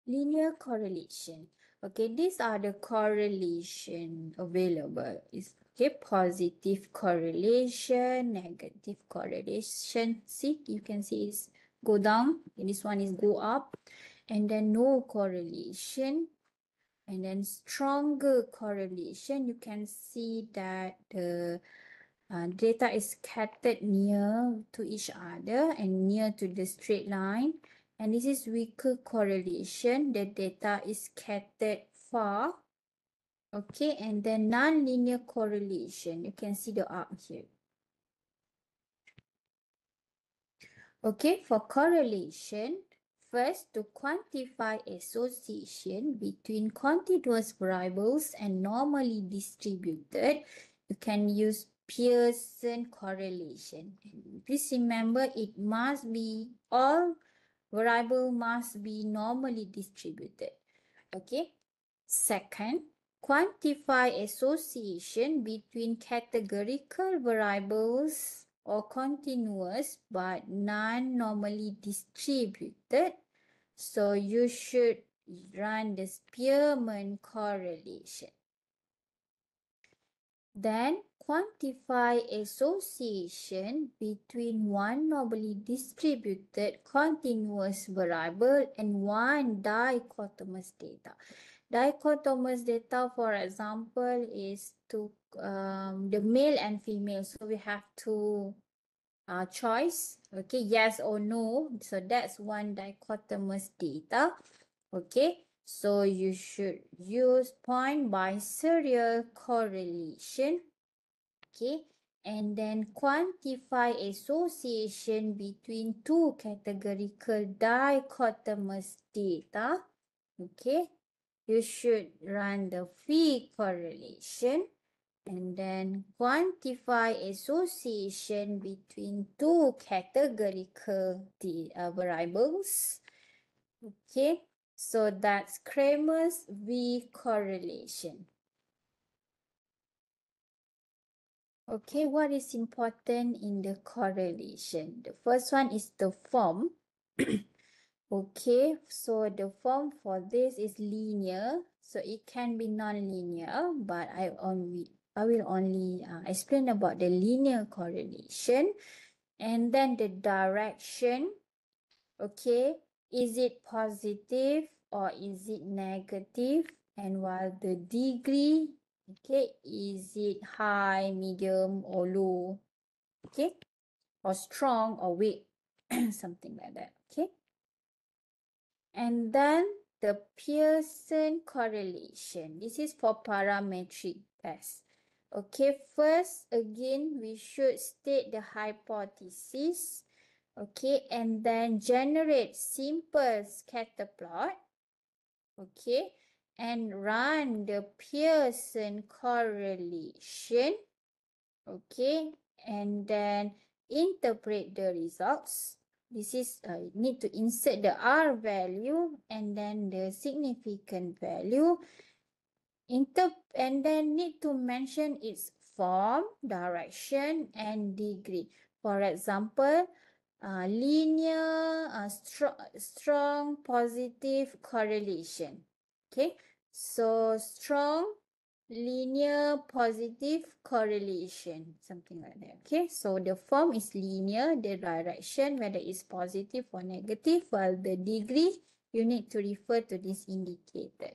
linear correlation. Okay, these are the correlation available. Is okay, positive correlation, negative correlation. See, you can see it's go down, and this one is go up, and then no correlation, and then stronger correlation. You can see that the data is scattered near to each other and near to the straight line. And this is weaker correlation. The data is scattered far. Okay, and then non-linear correlation. You can see the arc here. Okay, for correlation, first to quantify association between continuous variables and normally distributed, you can use Pearson correlation. And please remember it must be all variable must be normally distributed. Okay. Second, quantify association between categorical variables or continuous but non-normally distributed. So you should run the Spearman correlation. Then quantify association between one normally distributed continuous variable and one dichotomous data. Dichotomous data, for example, is to the male and female. So we have to choice, okay, yes or no. So that's one dichotomous data. Okay, so you should use point biserial correlation. Okay, and then quantify association between two categorical dichotomous data. Okay, you should run the phi correlation. And then quantify association between two categorical variables. Okay, so that's Cramer's V correlation. Okay, what is important in the correlation? The first one is the form. Okay, so the form for this is linear. So it can be non-linear, but I will only explain about the linear correlation. And then the direction, okay, is it positive or is it negative? And while the degree, okay, is it high, medium, or low? Okay, or strong or weak, something like that. Okay. And then the Pearson correlation. This is for parametric test. Okay, first, again, we should state the hypothesis. Okay, and then generate simple scatter plot. Okay, and run the Pearson correlation. Okay, and then interpret the results. This is need to insert the R value and then the significant value. And then need to mention its form, direction, and degree. For example, linear, strong positive correlation. Okay, so strong linear positive correlation, something like that. Okay, so the form is linear, the direction whether it's positive or negative, while the degree you need to refer to this indicator.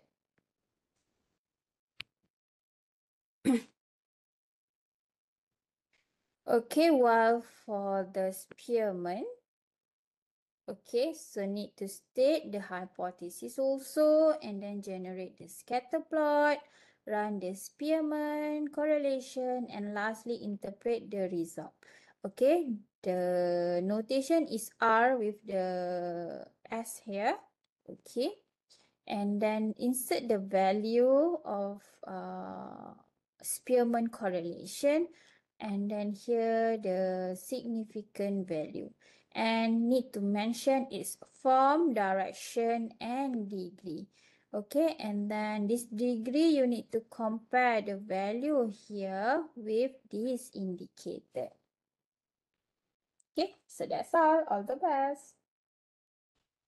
Okay, while for the Spearman, okay, so need to state the hypothesis also and then generate the scatter plot, run the Spearman correlation, and lastly interpret the result. Okay, the notation is R with the S here. Okay, and then insert the value of Spearman correlation, and then here the significant value, and need to mention its form, direction, and degree. Okay, and then this degree you need to compare the value here with this indicator. Okay, so that's all the best.